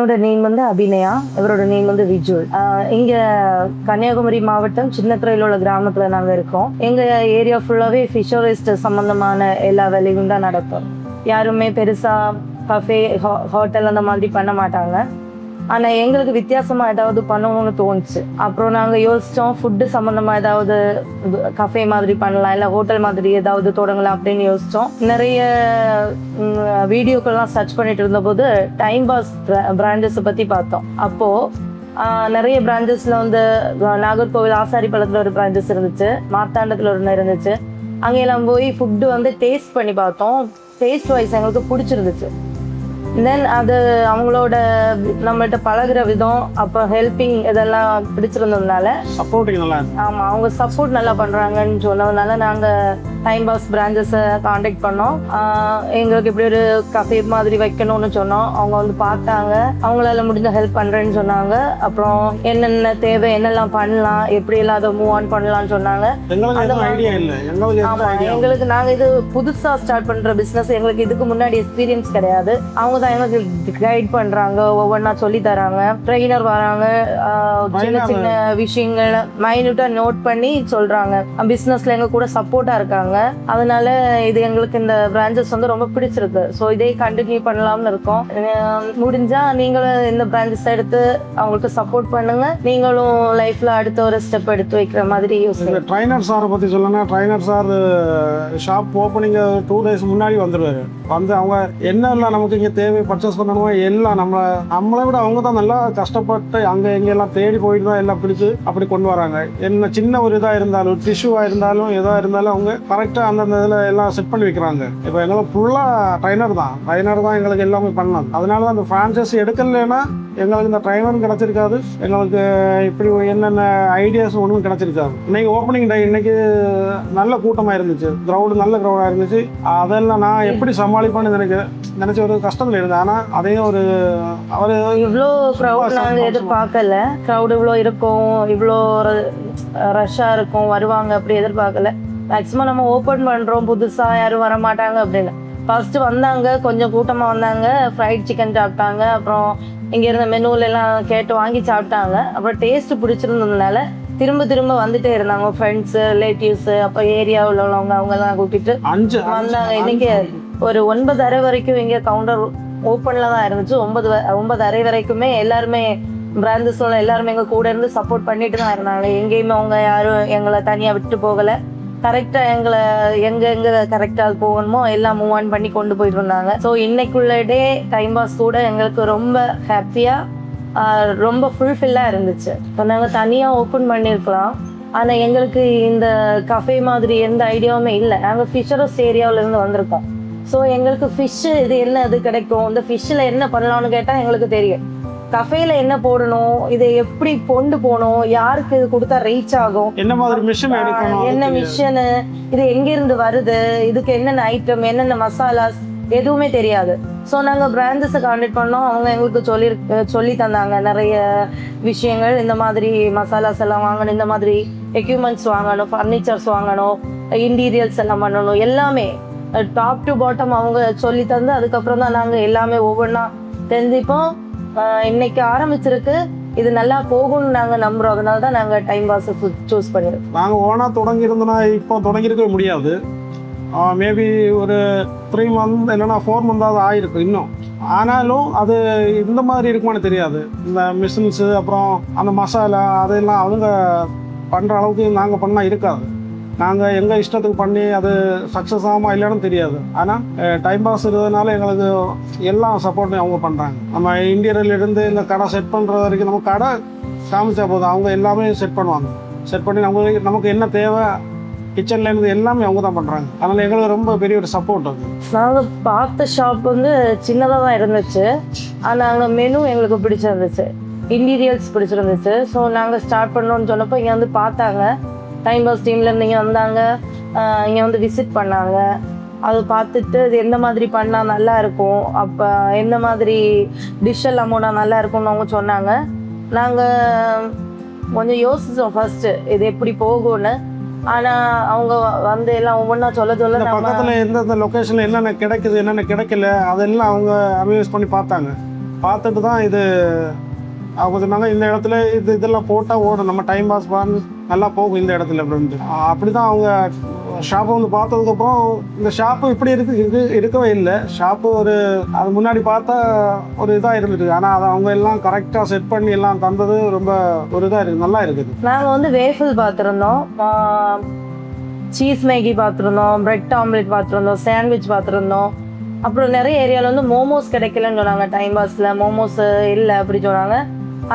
என்னோட நேம் வந்து அபிநயா, இவரோட நேம் வந்து விஜுவல். இங்க கன்னியாகுமரி மாவட்டம் சின்னத்துறையில் உள்ள கிராமத்துல நாங்க இருக்கோம். எங்க ஏரியா ஃபுல்லாவே ஃபிஷரிஸ்ட் சம்பந்தமான எல்லா வேலையும் தான் நடக்கும். யாருமே பெருசா கஃபே ஹோட்டல் அந்த மாதிரி பண்ண மாட்டாங்க. ஆனா எங்களுக்கு வித்தியாசமா ஏதாவது பண்ணணும்னு தோணுச்சு. அப்புறம் நாங்க யோசிச்சோம், ஃபுட்டு சம்பந்தமா ஏதாவது கஃபே மாதிரி பண்ணலாம், இல்லை ஹோட்டல் மாதிரி ஏதாவது தொடங்கலாம் அப்படின்னு யோசிச்சோம். நிறைய வீடியோக்கள்லாம் சர்ச் பண்ணிட்டு இருந்தபோது டைம் பாஸ் பிராண்டஸ் பத்தி பார்த்தோம். அப்போ நிறைய பிரான்ச்சஸ்ல வந்து நாகர்கோவில் ஆசாரிப்பள்ளத்துல ஒரு பிரான்ச்சஸ் இருந்துச்சு, மார்த்தாண்டத்துல ஒன்று இருந்துச்சு. அங்கெல்லாம் போய் ஃபுட்டு வந்து டேஸ்ட் பண்ணி பார்த்தோம். டேஸ்ட் வைஸ் எங்களுக்கு பிடிச்சிருந்துச்சு. தென் அது அவங்களோட நம்மள்கிட்ட பழகுற விதம், அப்போ ஹெல்பிங் இதெல்லாம் பிடிச்சிருந்ததுனால சப்போர்ட்டிங் நல்லா ஆமாம், அவங்க சப்போர்ட் நல்லா பண்ணுறாங்கன்னு சொன்னதுனால நாங்கள் டைம் பாஸ் பிரான்ச்சஸை காண்டாக்ட் பண்ணோம். எங்களுக்கு இப்படி ஒரு கஃபே மாதிரி வைக்கணும்னு சொன்னோம். அவங்க வந்து பார்த்தாங்க, அவங்களால முடிஞ்ச ஹெல்ப் பண்ணுறேன்னு சொன்னாங்க. அப்புறம் என்னென்ன தேவை, என்னெல்லாம் பண்ணலாம், எப்படியெல்லாம் அதை மூவ் ஆன் பண்ணலாம்னு சொன்னாங்க. ஆமாம், எங்களுக்கு நாங்கள் இது புதுசாக ஸ்டார்ட் பண்ணுற பிஸ்னஸ், எங்களுக்கு இதுக்கு முன்னாடி எக்ஸ்பீரியன்ஸ் கிடையாது. அவங்க தான் எங்களுக்கு கைட் பண்றாங்க, ஒவ்வொன்றா சொல்லி தராங்க, ட்ரெயினர் வராங்க, சின்ன சின்ன விஷயங்களை மைன்யூட்டா நோட் பண்ணி சொல்றாங்க. பிசினஸ்ல எங்க கூட சப்போர்ட்டா இருக்காங்க. அதனால இது எங்களுக்கு இந்த பிரான்ச்சஸ் வந்து ரொம்ப பிடிச்சிருக்கு. ஸோ இதே கண்டினியூ பண்ணலாம்னு இருக்கோம். முடிஞ்சா நீங்களும் இந்த பிரான்ச்சஸ் எடுத்து அவங்களுக்கு சப்போர்ட் பண்ணுங்க. நீங்களும் லைஃப்ல அடுத்த ஒரு ஸ்டெப் எடுத்து வைக்கிற மாதிரி யோசிங்க. ட்ரைனர் சாரை பத்தி சொல்லணும்னா, trainer sir shop opening 2 days முன்னாடி வந்துடுவாரு. வந்து அவங்க என்னெல்லாம் நமக்கு இங்கே தேவை பர்ச்சேஸ் பண்ணணுமோ எல்லாம் நம்மளை விட அவங்க தான் நல்லா கஷ்டப்பட்டு அங்கே எங்கெல்லாம் தேடி போயிட்டு தான் எல்லாம் பிடிச்சி அப்படி கொண்டு வராங்க. என்ன சின்ன ஒரு இதாக இருந்தாலும், டிஷ்யூவாக இருந்தாலும், எதாக இருந்தாலும் அவங்க கரெக்டாக அந்தந்த இதில் எல்லாம் செட் பண்ணி வைக்கிறாங்க. இப்போ எங்களுக்கு ஃபுல்லாக ட்ரைனர் தான் எங்களுக்கு எல்லாமே பண்ணது. அதனால தான் அந்த ஃப்ரான்ச்சைஸி எடுக்கலைன்னா எங்களுக்கு இந்த ட்ரைனரும் கிடச்சிருக்காது, எங்களுக்கு இப்படி என்னென்ன ஐடியாஸும் ஒன்றும் கிடச்சிருக்காது. இன்னைக்கு ஓப்பனிங் டே, இன்னைக்கு நல்ல கூட்டமாக இருந்துச்சு, நல்ல க்ரௌடாக இருந்துச்சு. அதெல்லாம் நான் எப்படி சமாளிப்பேன்னு நினைச்ச ஒரு கஷ்டத்தில் இருந்தேன். ஆனால் அதையும் அவர் இவ்வளோ க்ரௌட் நாங்கள் எதிர்பார்க்கல. க்ரௌட் இவ்வளோ இருக்கும், இவ்வளோ ரஷ்ஷாக இருக்கும், வருவாங்க அப்படி எதிர்பார்க்கல. மேக்ஸிமம் நம்ம ஓப்பன் பண்ணுறோம், புதுசாக யாரும் வர மாட்டாங்க அப்படின்னு. ஃபர்ஸ்ட் வந்தாங்க, கொஞ்சம் கூட்டமாக வந்தாங்க, ஃப்ரைட் சிக்கன் சாப்பிட்டாங்க. அப்புறம் இங்கே இருந்த மெனுவிலெல்லாம் கேட்டு வாங்கி சாப்பிட்டாங்க. அப்புறம் டேஸ்ட்டு பிடிச்சிருந்ததுனால திரும்ப வந்துட்டே இருந்தாங்க. ஃப்ரெண்ட்ஸு, ரிலேட்டிவ்ஸு, அப்போ ஏரியாவில் உள்ளவங்க அவங்கெல்லாம் கூப்பிட்டு வந்தாங்க. இன்னைக்கு ஒரு 9:30 வரைக்கும் இங்கே கவுண்டர் ஓப்பனில் தான் இருந்துச்சு. 9:30 வரைக்குமே எல்லாருமே பிரான்ச்சஸோட எல்லாருமே எங்கள் கூட இருந்து சப்போர்ட் பண்ணிட்டு தான் இருந்தாங்க. எங்கேயுமே அவங்க யாரும் எங்களை தனியாக விட்டு போகலை. கரெக்டாக எங்களை எங்கே கரெக்டாக போகணுமோ எல்லாம் மூவ் ஆன் பண்ணி கொண்டு போயிட்டு இருந்தாங்க. ஸோ இன்னைக்குள்ள டே டைம் பாஸ் கூட எங்களுக்கு ரொம்ப ஹாப்பியாக, ரொம்ப ஃபுல்ஃபில்லாக இருந்துச்சு. இப்போ நாங்கள் தனியாக ஓப்பன் பண்ணியிருக்கலாம், ஆனால் எங்களுக்கு இந்த கஃபே மாதிரி எந்த ஐடியாவுமே இல்லை. நாங்கள் ஃபிஷரஸ் ஏரியாவிலேருந்து வந்திருக்கோம். ஸோ எங்களுக்கு ஃபிஷ்ஷு இது என்ன இது கிடைக்கும், இந்த ஃபிஷ்ஷில் என்ன பண்ணலாம்னு கேட்டால் எங்களுக்கு தெரியும். கஃபேல என்ன போடணும், இதை எப்படி கொண்டு போகணும், யாருக்கு இது கொடுத்தா ரீச் ஆகும், என்ன மாதிரி மிஷின் எடுக்கணும், என்ன மிஷினு, இது எங்கேருந்து வருது, இதுக்கு என்னென்ன ஐட்டம், என்னென்ன மசாலாஸ், எதுவுமே தெரியாது. ஸோ நாங்கள் பிரான்ச்சஸை கான்டாக்ட் பண்ணோம். அவங்க எங்களுக்கு சொல்லி தந்தாங்க நிறைய விஷயங்கள். இந்த மாதிரி மசாலாஸ் எல்லாம் வாங்கணும், இந்த மாதிரி எக்யூப்மெண்ட்ஸ் வாங்கணும், ஃபர்னிச்சர்ஸ் வாங்கணும், இன்டீரியர்ஸ் எல்லாம் பண்ணணும், எல்லாமே டாப் டு பாட்டம் அவங்க சொல்லி தந்து அதுக்கப்புறம் தான் நாங்கள் எல்லாமே ஒவ்வொன்றா தெரிஞ்சுப்போம். இன்னைக்கு ஆரம்பிச்சிருக்கு, இது நல்லா போகும்னு நாங்கள் நம்புகிறோம். அதனால தான் நாங்கள் டைம் பாஸை சூஸ் பண்ணியிருக்கோம். நாங்கள் ஓனாக தொடங்கியிருந்தோன்னா இப்போ தொடங்கியிருக்க முடியாது. மேபி ஒரு 3 month இல்லைன்னா 4 month ஆகிருக்கும் இன்னும். ஆனாலும் அது இந்த மாதிரி இருக்குமான்னு தெரியாது. இந்த மிஷின்ஸு அப்புறம் அந்த மசாலா அதெல்லாம் அவங்க பண்ணுற அளவுக்கு நாங்கள் பண்ணால் இருக்காது. நாங்கள் எங்கள் இஷ்டத்துக்கு பண்ணி அது சக்ஸஸ் ஆகாமல் இல்லைன்னு தெரியாது. ஆனால் டைம் பாஸ் இருந்ததுனால எங்களுக்கு எல்லாம் சப்போர்ட் அவங்க பண்ணுறாங்க. நம்ம இன்டீரியர்லேருந்து இந்த கடை செட் பண்ணுறது வரைக்கும் நம்ம கடை காமிச்சா போதும், அவங்க எல்லாமே செட் பண்ணுவாங்க. செட் பண்ணி நமக்கு என்ன தேவை, கிச்சன்லேருந்து எல்லாமே அவங்க தான் பண்ணுறாங்க. அதனால் எங்களுக்கு ரொம்ப பெரிய ஒரு சப்போர்ட் அது. நாங்கள் பார்த்த ஷாப் வந்து சின்னதாக தான் இருந்துச்சு, ஆனால் அங்கே மெனு எங்களுக்கு பிடிச்சிருந்துச்சு, இன்டீரியர்ஸ் பிடிச்சிருந்துச்சு. ஸோ நாங்கள் ஸ்டார்ட் பண்ணோன்னு சொன்னப்போ இங்கே வந்து பார்த்தாங்க. டைம் பாஸ் டீம்லேருந்து இங்கே வந்தாங்க, இங்கே வந்து விசிட் பண்ணாங்க. அது பார்த்துட்டு இது எந்த மாதிரி பண்ணால் நல்லா இருக்கும், அப்போ எந்த மாதிரி டிஷ் எல்லாம் போனால் நல்லா இருக்கும்னு அவங்க சொன்னாங்க. நாங்கள் கொஞ்சம் யோசித்தோம் ஃபர்ஸ்ட்டு இது எப்படி போகும்னு. ஆனால் அவங்க வந்து எல்லாம் ஒவ்வொன்றா சொல்ல பக்கத்தில் எந்தெந்த லொக்கேஷனில் என்னென்ன கிடைக்குது, என்னென்ன கிடைக்கல, அதெல்லாம் அவங்க அனலைஸ் பண்ணி பார்த்தாங்க. பார்த்துட்டு தான் இது அவங்க சொன்னாங்க இந்த இடத்துல இதெல்லாம் போட்டால் ஓடும், நம்ம டைம் பாஸ் பண்ணி நல்லா போகும் இந்த இடத்துல அப்படின்ட்டு. அப்படி தான் அவங்க ஷாப்பை வந்து பார்த்ததுக்கப்புறம் இந்த ஷாப்பு இப்படி இருக்கவே இல்லை. ஷாப்பு அது முன்னாடி பார்த்தா ஒரு இதாக இருந்துட்டு, ஆனால் அதை அவங்க எல்லாம் கரெக்டாக செட் பண்ணி எல்லாம் தந்தது ரொம்ப ஒரு இதாக இருக்குது, நல்லா இருக்குது. நாங்கள் வந்து வேஃபில் பார்த்துருந்தோம், சீஸ் மேகி பார்த்துருந்தோம், பிரெட் ஆம்லெட் பார்த்துருந்தோம், சாண்ட்விச் பார்த்துருந்தோம். அப்புறம் நிறைய ஏரியாவில் வந்து மோமோஸ் கிடைக்கலன்னு சொன்னாங்க. டைம் பாஸில் மோமோஸ் இல்லை அப்படி சொன்னாங்க.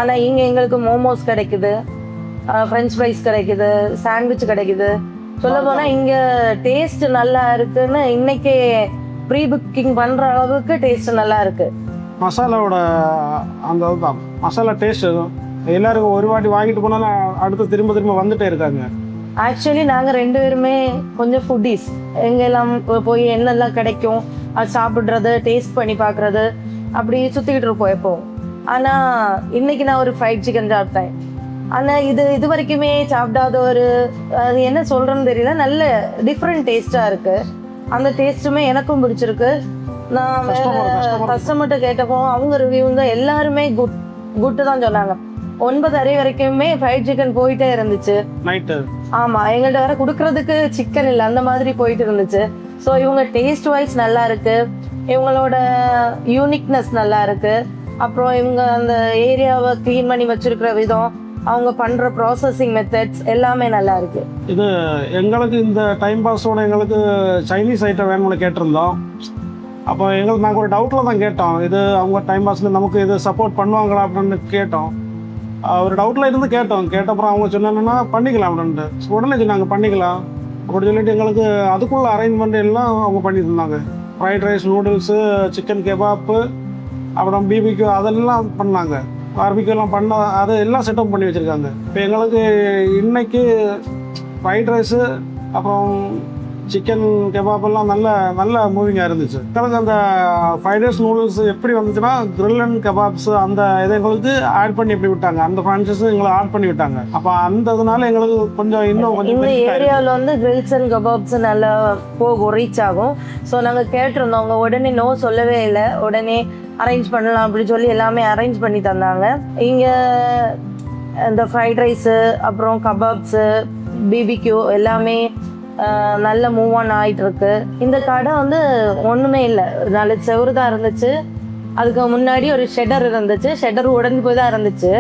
ஆனால் இங்கே எங்களுக்கு மோமோஸ் கிடைக்குது, ஃப்ரெஞ்ச் ஃப்ரைஸ் கிடைக்குது, சாண்ட்விச் கிடைக்குது. சொல்ல போனால் இங்கே டேஸ்ட் நல்லா இருக்குன்னு இன்னைக்கே ப்ரீ புக்கிங் பண்ணுற அளவுக்கு டேஸ்ட் நல்லா இருக்கு. மசாலாவோட அந்த இதுதான் மசாலா டேஸ்ட் எல்லாருக்கும் ஒரு வாட்டி வாங்கிட்டு போனாலும் அடுத்து திரும்ப திரும்ப வந்துட்டே இருக்காங்க. ஆக்சுவலி நாங்கள் 2 பேருமே கொஞ்சம் ஃபுட்டீஸ். எங்கெல்லாம் போய் என்னெல்லாம் கிடைக்கும் அது சாப்பிட்றது, டேஸ்ட் பண்ணி பார்க்குறது, அப்படி சுற்றிக்கிட்டு இருப்போம் எப்போவும். ஆனால் இன்னைக்கு நான் ஒரு ஃப்ரைட் சிக்கன் சாப்பிட்டேன். ஆனால் இது வரைக்குமே சாப்பிடாத அது என்ன சொல்கிறேன்னு தெரியல, நல்ல டிஃப்ரெண்ட் டேஸ்ட்டாக இருக்குது. அந்த டேஸ்ட்டுமே எனக்கும் பிடிச்சிருக்கு. நான் கஸ்டமர்கிட்ட கேட்டப்போ அவங்க ரிவ்யூ தான் எல்லாருமே குட்டு தான் சொன்னாங்க. 9:30 வரைக்குமே ஃப்ரைட் சிக்கன் போயிட்டே இருந்துச்சு நைட்டு. ஆமாம், எங்கள்கிட்ட வேற கொடுக்கறதுக்கு சிக்கன் இல்லை, அந்த மாதிரி போயிட்டு இருந்துச்சு. ஸோ இவங்க டேஸ்ட் வைஸ் நல்லா இருக்கு, இவங்களோட யூனிக்னஸ் நல்லா இருக்கு. அப்புறம் இவங்க அந்த ஏரியாவை க்ளீன் பண்ணி வச்சிருக்கிற விதம், அவங்க பண்ணுற ப்ராசஸிங் மெத்தட்ஸ் எல்லாமே நல்லா இருக்கு. இது எங்களுக்கு இந்த டைம் பாஸோட எங்களுக்கு சைனீஸ் ஐட்டம் வேணும்னு கேட்டிருந்தோம். அப்போ நாங்கள் ஒரு டவுட்டில் தான் கேட்டோம், இது அவங்க டைம் பாஸில் நமக்கு இது சப்போர்ட் பண்ணுவாங்களா அப்படின்னு கேட்டோம். ஒரு டவுட்டில் இருந்து கேட்டப்புறம் அவங்க சொன்னாங்கன்னா பண்ணிக்கலாம் அப்படின்ட்டு உடனே சொன்னாங்க பண்ணிக்கலாம் அப்படி சொல்லிட்டு எங்களுக்கு அதுக்குள்ள அரேஞ்ச்மெண்ட் எல்லாம் அவங்க பண்ணி தந்தாங்க. Fried rice, noodles, chicken kebab, அப்புறம் பிபிக்யூ அதெல்லாம் பண்ணாங்க. பார்பிக்யூலாம் அது எல்லாம் செட்டப் பண்ணி வச்சுருக்காங்க. இப்போ எங்களுக்கு இன்னைக்கு ஃப்ரைட் ரைஸு அப்புறம் சிக்கன் கெபாப்பெல்லாம் நல்ல மூவிங்காக இருந்துச்சு. எங்களுக்கு அந்த ஃப்ரைட் ரைஸ் நூடுல்ஸ் எப்படி வந்துச்சுன்னா கிரில் அண்ட் கபாப்ஸ் அந்த இதை எங்களுக்கு ஆட் பண்ணி எப்படி விட்டாங்க, அந்த ஃப்ரான்ச்சைஸும் எங்களை ஆட் பண்ணி விட்டாங்க. அப்போ அந்த இதனால எங்களுக்கு இன்னும் கொஞ்சம் இந்த ஏரியாவில் வந்து கிரில்ஸ் அண்ட் கபாப்ஸ் நல்லா போகும், ரீச் ஆகும். ஸோ நாங்கள் கேட்டிருந்தோம், அவங்க உடனே நோ சொல்லவே இல்லை, உடனே அரேஞ்ச் பண்ணலாம் அப்படின்னு சொல்லி எல்லாமே அரேஞ்ச் பண்ணி தந்தாங்க. இங்கே இந்த ஃப்ரைட் ரைஸு அப்புறம் கபாப்ஸு, பிபிக்யூ எல்லாமே நல்ல மூவ் ஆன் ஆகிட்டு இருக்கு. இந்த கடை வந்து ஒன்றுமே இல்லை, நல்ல செவரு தான் இருந்துச்சு. அதுக்கு முன்னாடி ஒரு ஷெட்டர் இருந்துச்சு, ஷெட்டர் உடஞ்சி போய் தான் இருந்துச்சு.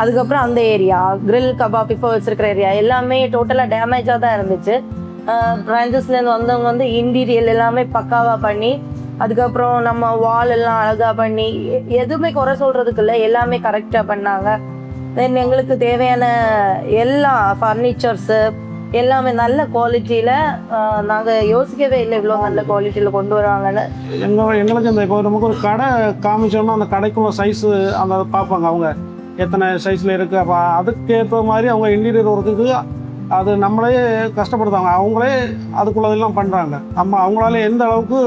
அதுக்கப்புறம் அந்த ஏரியா கிரில் கபாப் இப்போ வச்சிருக்கிற ஏரியா எல்லாமே டோட்டலாக டேமேஜாக தான் இருந்துச்சு. பிரான்ச்சஸ்லேருந்து வந்தவங்க வந்து இன்டீரியல் எல்லாமே பக்காவாக பண்ணி, அதுக்கப்புறம் நம்ம வால் எல்லாம் அழகாக பண்ணி, எதுவுமே குறை சொல்கிறதுக்கு இல்லை, எல்லாமே கரெக்டாக பண்ணாங்க. தென் எங்களுக்கு தேவையான எல்லா ஃபர்னிச்சர்ஸு எல்லாமே நல்ல குவாலிட்டியில், நாங்கள் யோசிக்கவே இல்லை இவ்வளோ நல்ல குவாலிட்டியில் கொண்டு வருவாங்கன்னு. எங்களுக்கு இந்த இப்போ நமக்கு ஒரு கடை காமிச்சோம்னா அந்த கடைக்குள்ள சைஸு அந்த பார்ப்பாங்க அவங்க எத்தனை சைஸில் இருக்குது. அப்போ அதுக்கேற்ற மாதிரி அவங்க இன்டீரியர் ஒர்க்குக்கு அது நம்மளே கஷ்டப்படுத்தாங்க, அவங்களே அதுக்குள்ளதெல்லாம் பண்ணுறாங்க. அவங்களால எந்த அளவுக்கு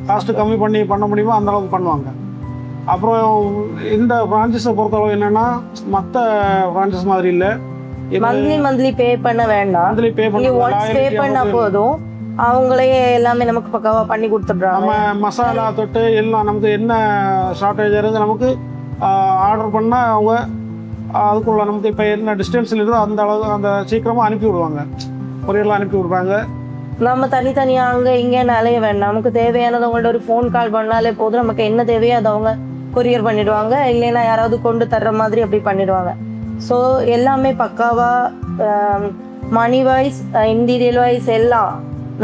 காஸ்ட்டு கம்மி பண்ண முடியுமோ அந்த அளவுக்கு பண்ணுவாங்க. அப்புறம் இந்த ஃப்ரான்ச்சைஸை பொறுத்தளவு என்னென்னா மற்ற ஃப்ரான்ச்சைஸ் மாதிரி இல்லை, மந்த்லி பே பண்ண வேண்டாம், ஒன்ஸ் பே பண்ணா போதும், அவங்களே எல்லாமே நமக்கு பக்காவா பண்ணி கொடுத்துட்றாங்க. நம்ம மசாலா தொட்டு எல்லாம் நமக்கு என்ன ஷார்ட்டேஜ் இருந்து நமக்கு ஆர்டர் பண்ணால் அவங்க அதுக்குள்ள நமக்கு இப்போ என்ன டிஸ்டன்ஸில் இருந்தோ அந்த அளவுக்கு அந்த சீக்கிரமாக அனுப்பி விடுவாங்க, கொரியர்லாம் அனுப்பி விடுவாங்க. நம்ம தனித்தனியாக அங்கே இங்கேன்னு அலைய வேண்டாம், நமக்கு தேவையானது அவங்கள்ட்ட ஒரு ஃபோன் கால் பண்ணாலே போதும், நமக்கு என்ன தேவையோ அதை அவங்க கொரியர் பண்ணிடுவாங்க, இல்லைன்னா யாராவது கொண்டு தர்ற மாதிரி அப்படி பண்ணிடுவாங்க. ஸோ எல்லாமே பக்காவாக மணி வைஸ், இன்டீரியல் வைஸ் எல்லாம்,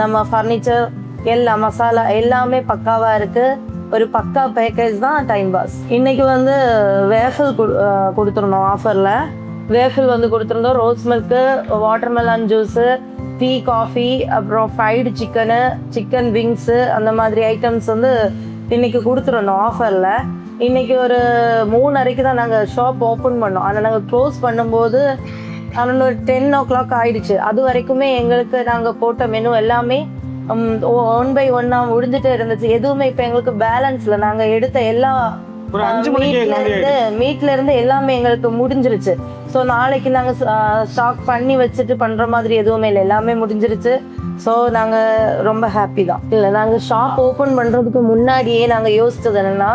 நம்ம ஃபர்னிச்சர் எல்லாம், மசாலா எல்லாமே பக்காவாக இருக்குது. ஒரு பக்கா பேக்கேஜ் தான் டைம் பாஸ். இன்றைக்கி வந்து வேஃபில் கொடுத்துருந்தோம் ஆஃபரில். வேஃபில் வந்து கொடுத்துருந்தோம், rose milk, watermelon juice, tea, coffee, அப்புறம் ஃப்ரைடு சிக்கன் விங்ஸு, அந்த மாதிரி ஐட்டம்ஸ் வந்து இன்றைக்கி கொடுத்துருந்தோம் ஆஃபரில். இன்றைக்கி ஒரு 3:30 தான் நாங்கள் ஷாப் ஓப்பன் பண்ணோம். ஆனால் நாங்கள் க்ளோஸ் பண்ணும்போது அரௌண்ட் ஒரு 10 o'clock ஆகிடுச்சு. அது வரைக்குமே எங்களுக்கு நாங்கள் போட்ட மெனு எல்லாமே 1 by 1 முடிஞ்சுட்டே இருந்துச்சு. எதுவுமே இப்போ எங்களுக்கு பேலன்ஸில் நாங்கள் எடுத்த எல்லா மீட்லேருந்து எல்லாமே எங்களுக்கு முடிஞ்சிருச்சு. ஸோ நாளைக்கு நாங்கள் ஸ்டாக் பண்ணி வச்சுட்டு பண்ணுற மாதிரி எதுவுமே இல்லை, எல்லாமே முடிஞ்சிருச்சு. ஸோ நாங்கள் ரொம்ப ஹாப்பி தான். இல்லை, நாங்கள் ஷாப் ஓப்பன் பண்ணுறதுக்கு முன்னாடியே நாங்கள் யோசித்தது என்னென்னா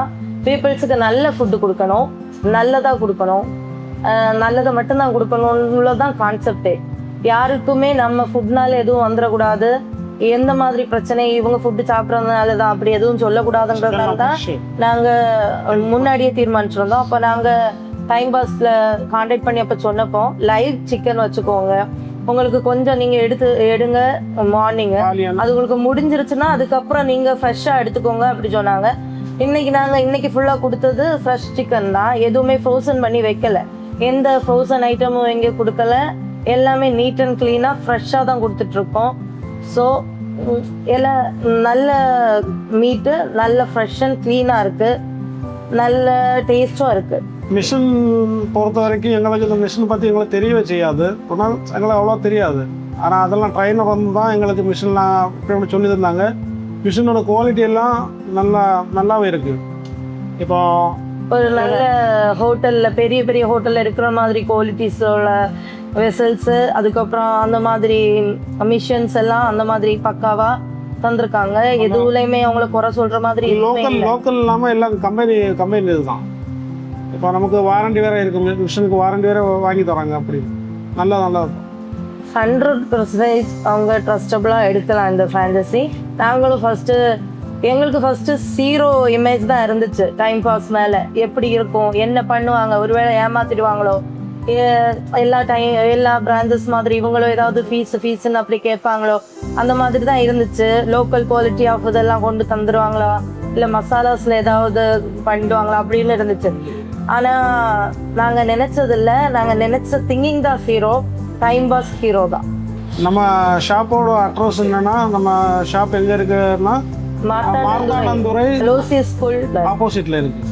பீப்புள்ஸுக்கு நல்ல ஃபுட்டு கொடுக்கணும், நல்லதாக கொடுக்கணும், நல்லதை மட்டும்தான் கொடுக்கணும்னுள்ளதான் கான்செப்டே. யாருக்குமே நம்ம ஃபுட்னால எதுவும் வந்துடக்கூடாது, எந்த மாதிரி பிரச்சனை இவங்க ஃபுட்டு சாப்பிட்றதுனால தான் அப்படி எதுவும் சொல்லக்கூடாதுன்றதுனால தான் நாங்கள் முன்னாடியே தீர்மானிச்சிருந்தோம். அப்போ நாங்கள் டைம் பாஸில் கான்டாக்ட் பண்ணி அப்போ சொன்னப்போ லைவ் சிக்கன் வச்சுக்கோங்க, உங்களுக்கு கொஞ்சம் நீங்கள் எடுங்க மார்னிங்கு, அது உங்களுக்கு முடிஞ்சிருச்சுன்னா அதுக்கப்புறம் நீங்கள் ஃப்ரெஷ்ஷாக எடுத்துக்கோங்க அப்படி சொன்னாங்க. இன்னைக்கு ஃபுல்லாக கொடுத்தது ஃப்ரெஷ் சிக்கன் தான், எதுவுமே ஃப்ரோசன் பண்ணி வைக்கல, எந்த ஃப்ரோசன் ஐட்டமும் எங்கே கொடுக்கல, எல்லாமே நீட் அண்ட் க்ளீனாக ஃப்ரெஷ்ஷாக தான் கொடுத்துட்ருக்கோம். ஸோ எல்லாம் நல்ல மீட்டு, நல்ல ஃப்ரெஷ் அண்ட் க்ளீனாக இருக்குது, நல்ல டேஸ்ட்டும் இருக்குது. மிஷின் பொறுத்த வரைக்கும் எங்களுக்கு இந்த மிஷின் பற்றி எங்களுக்கு தெரியவே செய்யாது, ஆனால் எங்களுக்கு அவ்வளோ தெரியாது. ஆனால் அதெல்லாம் ட்ரைனர் வந்து தான் எங்களுக்கு மிஷின்லாம் அப்படி சொல்லி தந்தாங்க. மிஷினோட குவாலிட்டி எல்லாம் நல்லாவே இருக்குது. இப்போ ஒரு நல்ல ஹோட்டலில் பெரிய பெரிய ஹோட்டலில் இருக்கிற மாதிரி குவாலிட்டிஸோட வெசல்ஸு, அதுக்கப்புறம் அந்த மாதிரி மிஷின்ஸ் எல்லாம் அந்த மாதிரி பக்காவாக தந்திருக்காங்க. எதுவுலையுமே அவங்கள குறை சொல்கிற மாதிரி லோக்கல் இல்லாமல் எல்லாம் கம்பெனி இதுதான். இப்போ நமக்கு வாரண்டி வேறு இருக்குது, மிஷினுக்கு வாரண்டி வேறு வாங்கி தராங்க. அப்படி நல்லா இருக்கும். 100% அவங்க ட்ரஸ்டபுளாக எடுக்கலாம் இந்த ஃப்ரான்ச்சைசி. எங்களுக்கு ஃபஸ்ட்டு 0 இமேஜ் தான் இருந்துச்சு டைம் பாஸ் மேலே. எப்படி இருக்கும், என்ன பண்ணுவாங்க, ஒருவேளை ஏமாத்திடுவாங்களோ, எல்லா பிரான்ச்சஸ் மாதிரி இவங்களும் ஏதாவது ஃபீஸ்ன்னு அப்படி கேட்பாங்களோ, அந்த மாதிரி தான் இருந்துச்சு. லோக்கல் குவாலிட்டி ஆஃப் இதெல்லாம் கொண்டு தந்துடுவாங்களா, இல்லை மசாலாஸில் ஏதாவது பண்ணிடுவாங்களா அப்படின்னு இருந்துச்சு. ஆனால் நாங்கள் நினச்ச திங்கிங் தான் 0, டைம் பாஸ் 0 தான். நம்ம ஷாப்போட அட்ரஸ் என்னன்னா, நம்ம ஷாப் எங்கே இருக்குன்னா மார்த்தாண்டந்துறை லோசியஸ் ஸ்கூல் ஆப்போசிட்ல இருக்கு.